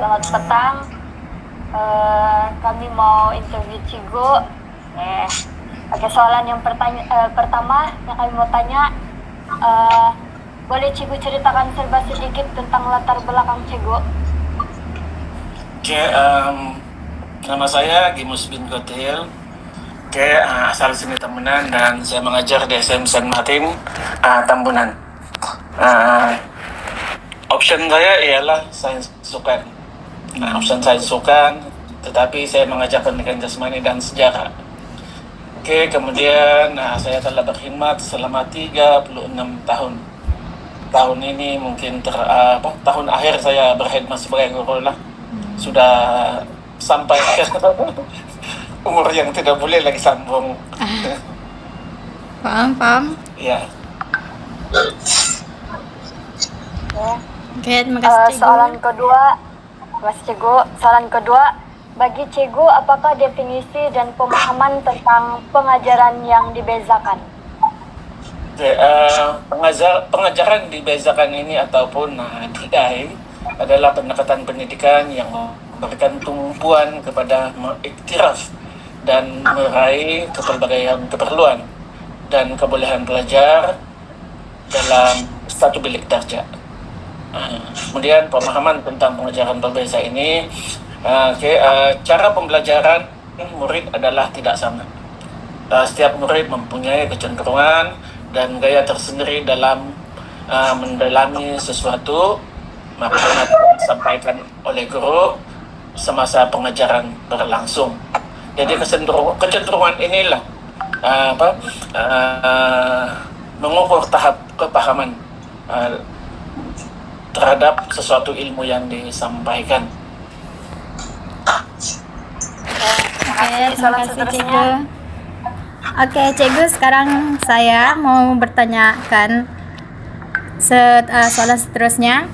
Selamat petang. Kami mau interview Cigo. Oke, soalan yang pertama yang kami mau tanya, boleh Cigo ceritakan serba sedikit tentang latar belakang Cigo? Oke, nama saya Gimus bin Kotil. Asal sini Tambunan dan saya mengajar di SM San Martin, Tambunan. Option saya ialah sains sukan. Option sains sukan, tetapi saya mengajar pendidikan jasmani dan sejarah. Kemudian saya telah berkhidmat selama 36 tahun. Tahun ini mungkin tahun akhir saya berkhidmat sebagai guru lah. Sudah sampai ke umur yang tidak boleh lagi sambung. Paham. Ya. Oke, terima kasih Cikgu. Soalan kedua, bagi Cikgu, apakah definisi dan pemahaman tentang pengajaran yang dibezakan? Pengajaran dibezakan ini ataupun DI adalah pendekatan pendidikan yang memberikan tumpuan kepada mengiktiraf dan meraih pelbagai keperluan dan kebolehan pelajar dalam satu bilik darjah. Kemudian pemahaman tentang pengajaran berbeza ini, cara pembelajaran murid adalah tidak sama. Setiap murid mempunyai kecenderungan dan gaya tersendiri dalam mendalami sesuatu, maka disampaikan oleh guru semasa pengajaran berlangsung. Jadi kecenderungan inilah mengukur tahap kepahaman terhadap sesuatu ilmu yang disampaikan. Oke, terima kasih Cikgu. Oke, Cikgu, sekarang saya mau bertanyakan soalan seterusnya.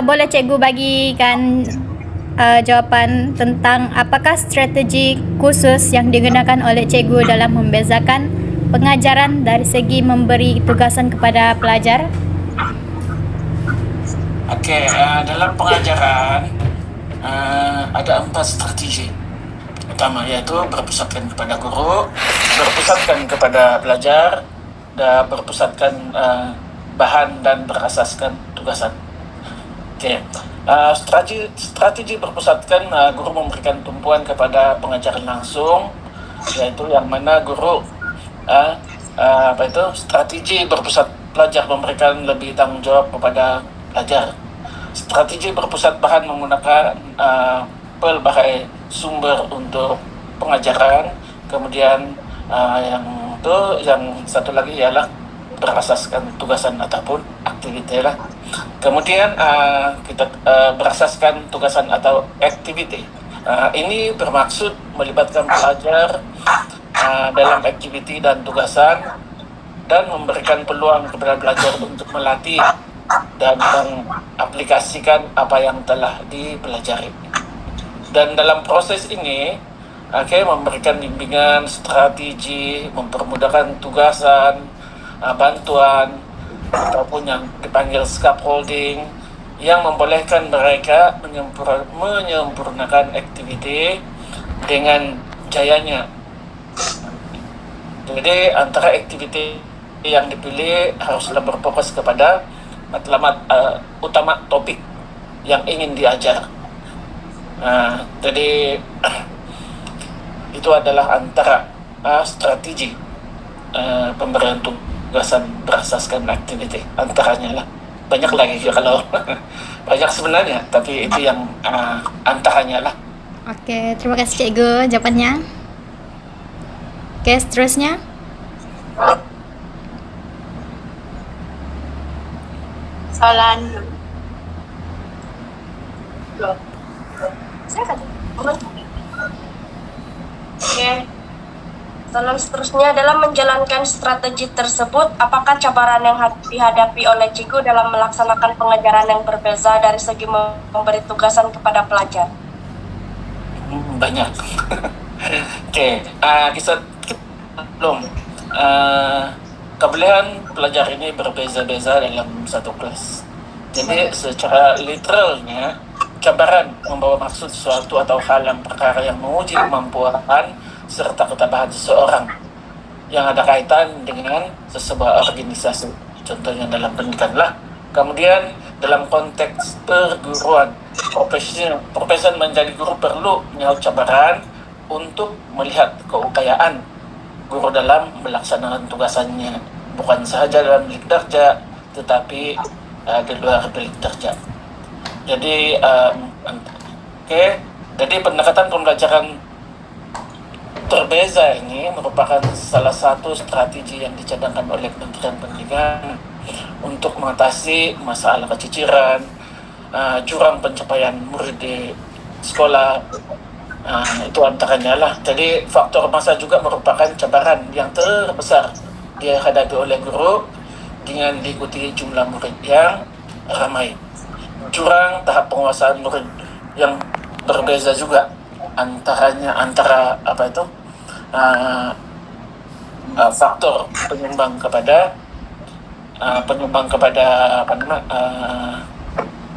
Boleh Cikgu bagikan jawapan tentang apakah strategi khusus yang digunakan oleh Cikgu dalam membezakan pengajaran dari segi memberi tugasan kepada pelajar? Dalam pengajaran ada 4 strategi utama, yaitu berpusatkan kepada guru, berpusatkan kepada pelajar, dan berpusatkan bahan dan berasaskan tugasan. Strategi berpusatkan, guru memberikan tumpuan kepada pengajaran langsung, yaitu yang mana guru strategi berpusat pelajar memberikan lebih tanggung jawab kepada pelajar. Strategi berpusat bahan menggunakan pelbagai sumber untuk pengajaran. Kemudian yang satu lagi ialah berasaskan tugasan ataupun aktiviti lah. Kemudian kita berasaskan tugasan atau aktiviti. Ini bermaksud melibatkan pelajar dalam aktiviti dan tugasan dan memberikan peluang kepada pelajar untuk melatih dan mengaplikasikan apa yang telah dipelajari. Dan dalam proses ini, memberikan bimbingan, strategi, mempermudahkan tugasan, bantuan, ataupun yang dipanggil scaffolding, yang membolehkan mereka menyempurnakan aktiviti dengan jayanya. Jadi antara aktiviti yang dipilih haruslah berfokus kepada matlamat utama topik yang ingin diajar. Jadi itu adalah antara strategi pemberian tugasan berasaskan aktiviti, antaranya lah. Banyak lagi kalau banyak sebenarnya, tapi itu yang antaranya lah. Oke, terima kasih Cikgu jawabannya. Oke, seterusnya. Soalan soalan seterusnya adalah menjalankan strategi tersebut, apakah cabaran yang dihadapi oleh Cikgu dalam melaksanakan pengajaran yang berbeza dari segi memberi tugasan kepada pelajar? Banyak. Kita belum kebolehan pelajar ini berbeza-beza dalam satu kelas. Jadi secara literalnya cabaran membawa maksud sesuatu atau hal yang perkara yang menguji kemampuan serta ketabahan seseorang yang ada kaitan dengan sebuah organisasi, contohnya dalam pendidikan lah. Kemudian dalam konteks perguruan, profesi menjadi guru perlu menyahut cabaran untuk melihat keupayaan guru dalam melaksanakan tugasannya, bukan sahaja dalam bilik kerja, tetapi di luar bilik kerja. Jadi, jadi pendekatan pembelajaran berbeza ini merupakan salah satu strategi yang dicadangkan oleh Kementerian Pendidikan untuk mengatasi masalah keciciran, jurang pencapaian murid di sekolah. Itu antaranya lah. Jadi faktor masa juga merupakan cabaran yang terbesar dihadapi oleh guru dengan diikuti jumlah murid yang ramai. Jurang tahap penguasaan murid yang berbeza juga antara faktor penyumbang kepada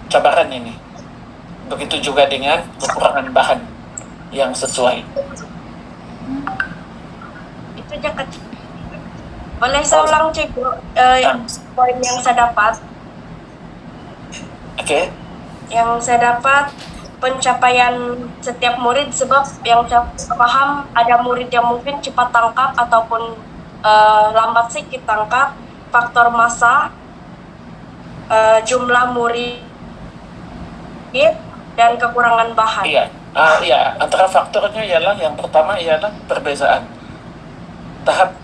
cabaran ini. Begitu juga dengan kekurangan bahan yang sesuai. Itu aja kecil. Boleh saya ulang Cikgu poin yang saya dapat? Oke. Yang saya dapat pencapaian setiap murid, sebab yang saya paham ada murid yang mungkin cepat tangkap ataupun lambat sedikit tangkap, faktor masa, jumlah murid dan kekurangan bahan. Iya, antara faktornya ialah yang pertama ialah perbezaan tahap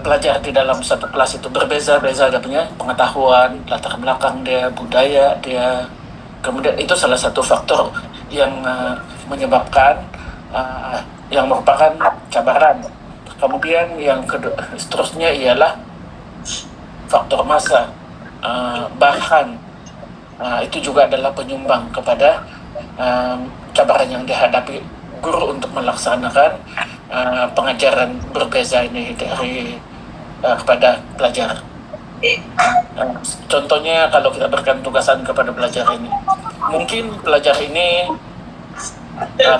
pelajar di dalam satu kelas itu berbeza-beza, dia punya pengetahuan, latar belakang dia, budaya dia. Kemudian itu salah satu faktor yang menyebabkan yang merupakan cabaran. Kemudian yang seterusnya ialah faktor masa, bahan. Itu juga adalah penyumbang kepada cabaran yang dihadapi guru untuk melaksanakan pengajaran berbeza ini dari kepada pelajar. Contohnya kalau kita berikan tugasan kepada pelajar ini, mungkin pelajar ini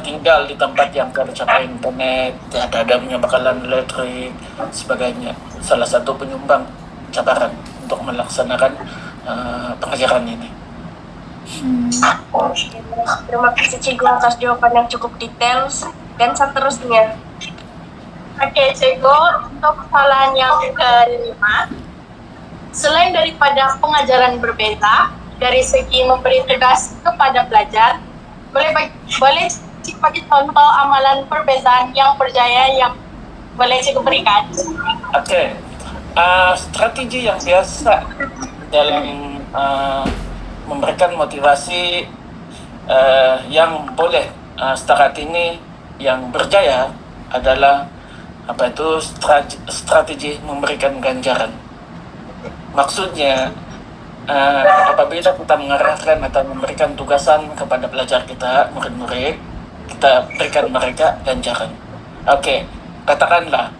tinggal di tempat yang tercapai internet, ada bakalan elektrik, sebagainya. Salah satu penyumbang cabaran untuk melaksanakan pengajaran ini. Terima kasih Cikgu atas jawaban yang cukup detail. Dan seterusnya. Oke, Cikgu, untuk kesalahan yang kelima, selain daripada pengajaran berbeza dari segi memberi tugas kepada pelajar, boleh bagi contoh amalan perbezaan yang berjaya yang boleh Cikgu berikan? Oke. Strategi yang biasa dalam memberikan motivasi yang boleh setakat ini yang berjaya adalah strategi memberikan ganjaran. Maksudnya apabila kita mengarahkan atau memberikan tugasan kepada pelajar kita, murid-murid, kita berikan mereka ganjaran. Oke, katakanlah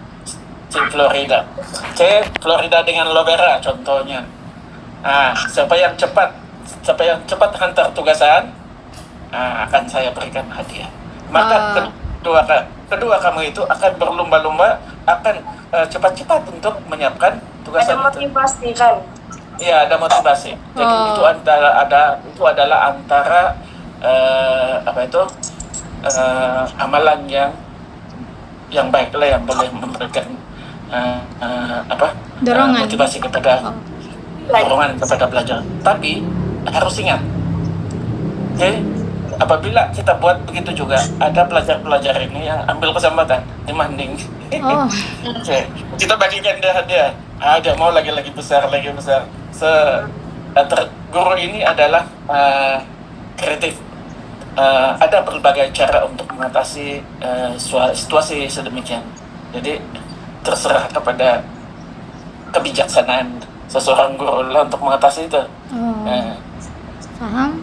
Florida dengan Lovera contohnya. Siapa yang cepat hantar tugasan, akan saya berikan hadiah. Maka kedua kamu itu akan berlomba-lomba, akan cepat-cepat untuk menyiapkan tugasan ada motivasi itu. Kan? Iya, ada motivasi. Jadi itu adalah antara amalan yang baik lah, yang boleh memberikan dorongan, motivasi kepada dorongan kepada pelajar. Tapi harus ingat, apabila kita buat begitu juga, ada pelajar-pelajar ini yang ambil kesempatan demanding. Kita bagikan dia mau lagi besar. Guru ini adalah kreatif. Ada berbagai cara untuk mengatasi situasi sedemikian. Jadi terserah kepada kebijaksanaan seseorang guru lah untuk mengatasi itu. Paham?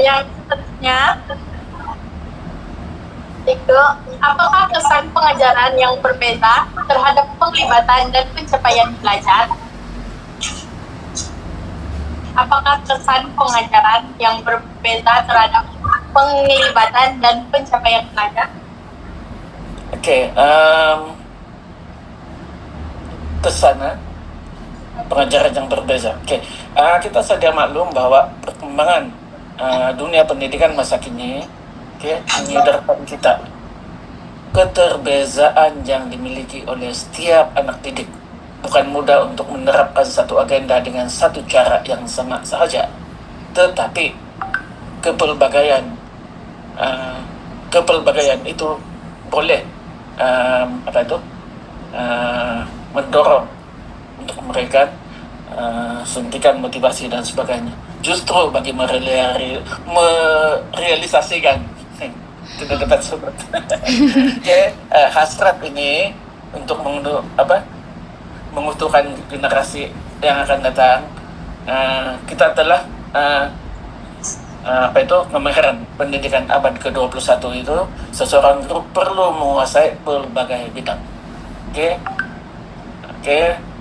Yang seterusnya, Cikgu, apakah kesan pengajaran yang berbeda terhadap penglibatan dan pencapaian pelajar? Apakah kesan pengajaran yang berbeda terhadap penglibatan dan pencapaian pelajar? Oke, kesan pengajaran yang berbeza. Oke, kita saja maklum bahwa perkembangan dunia pendidikan masa kini, menyadarkan kita keterbezaan yang dimiliki oleh setiap anak didik. Bukan mudah untuk menerapkan satu agenda dengan satu cara yang sama saja, tetapi kepelbagaian itu boleh mendorong untuk mereka suntikan motivasi dan sebagainya. Justru bagi merealisasikan tidak dapat sobat. Hasrat ini untuk mengutuhkan generasi yang akan datang, kita telah kemahiran pendidikan abad ke-21 itu seseorang guru perlu menguasai berbagai bidang.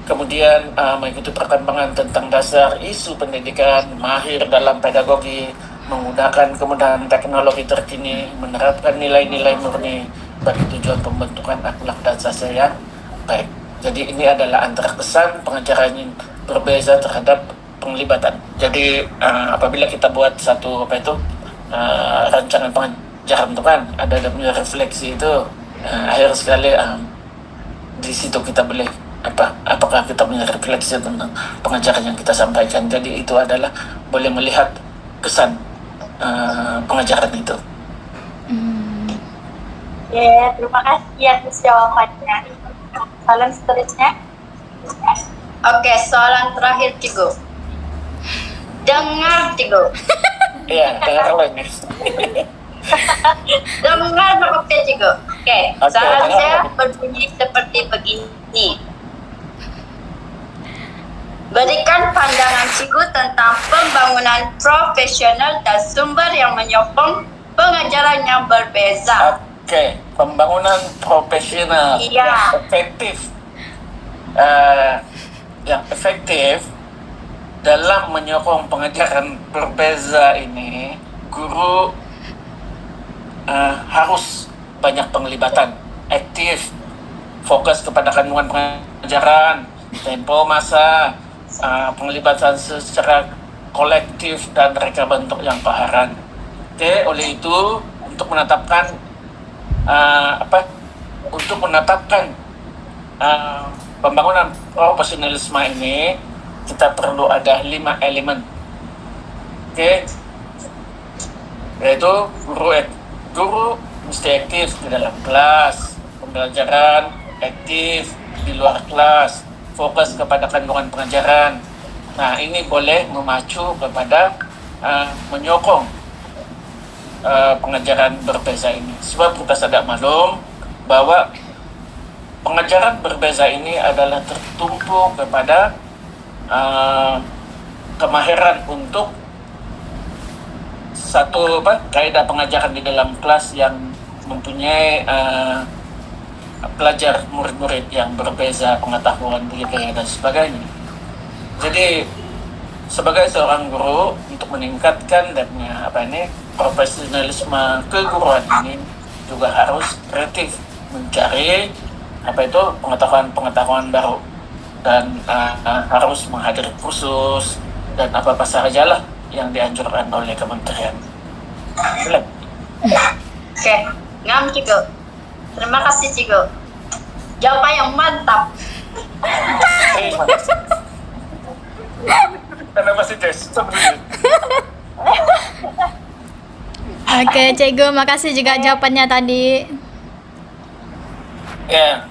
Kemudian mengikuti perkembangan tentang dasar isu pendidikan, mahir dalam pedagogi, menggunakan kemudahan teknologi terkini, menerapkan nilai-nilai murni bagi tujuan pembentukan akhlak dan sastra yang baik. Jadi ini adalah antara kesan pengajaran yang berbeza terhadap penglibatan. Jadi apabila kita buat satu rancangan pengajaran itu kan ada punya refleksi itu, akhir sekali di situ kita boleh apakah kita punya refleksi tentang pengajaran yang kita sampaikan. Jadi itu adalah boleh melihat kesan pengajaran itu. Terima kasih atas jawabannya. Soalan seterusnya. Oke, soalan terakhir Cikgu. Dengar Cikgu. Iya, dengar lagi. Dengar oke Cikgu. Oke, soalan saya berbunyi seperti begini. Berikan pandangan Cikgu tentang pembangunan profesional dan sumber yang menyokong pengajaran yang berbeza. Oke, pembangunan profesional Iya. yang efektif dalam menyokong pengajaran berbeza ini, guru harus banyak penglibatan, aktif, fokus kepada kandungan pengajaran, tempo masa, penglibatan secara kolektif dan reka bentuk yang paharan. Oleh itu untuk menetapkan pembangunan profesionalisme ini kita perlu ada 5 elemen. Yaitu guru mesti aktif di dalam kelas, pembelajaran aktif di luar kelas, fokus kepada kandungan pengajaran. Nah, ini boleh memacu kepada menyokong pengajaran berbeza ini. Sebab kita sadar maklum bahwa pengajaran berbeza ini adalah tertumpu kepada kemahiran untuk satu kaidah pengajaran di dalam kelas yang mempunyai pelajar murid-murid yang berbeza pengetahuan, budaya dan sebagainya. Jadi sebagai seorang guru untuk meningkatkan dan profesionalisme keguruan ini juga harus kreatif mencari pengetahuan baru dan harus menghadiri kursus dan apa saja lah yang dianjurkan oleh kementerian. Oke, ngam Cikgu. Terima kasih Cikgu. Jawaban yang mantap. Terima kasih. Terima kasih Jess. Oke, Cikgu, makasih juga jawabannya tadi. Ya.